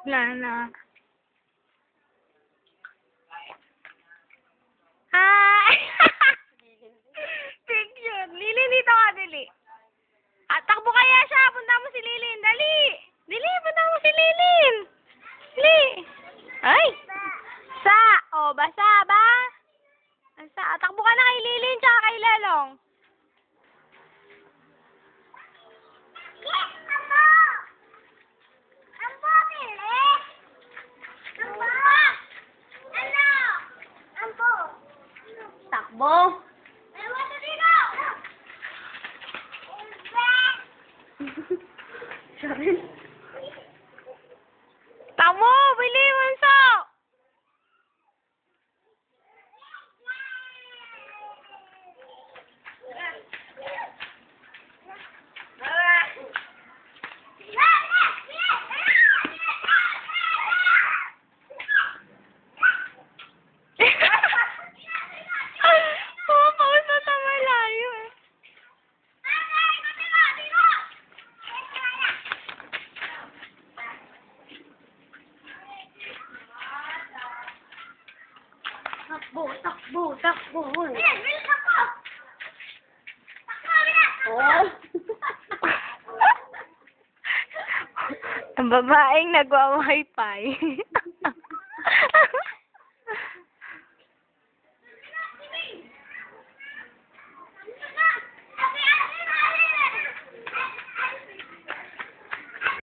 Wala na. Hi! Picture. Lilin, dito ka, dali. Takbo kaya siya. Punta mo si Lilin. Dali! Dali, punta mo si Lilin. Dali! Ay! Sa! O, basa ba? Basa. Takbo ka na kay Lilin tsaka kay Lelong. Takbo. Takbo, bili manso. Takbo, takbo, takbo. Bilis, bilis takbo. Takbo, bilis. Oh. Ang babaeng nagwa-wifi.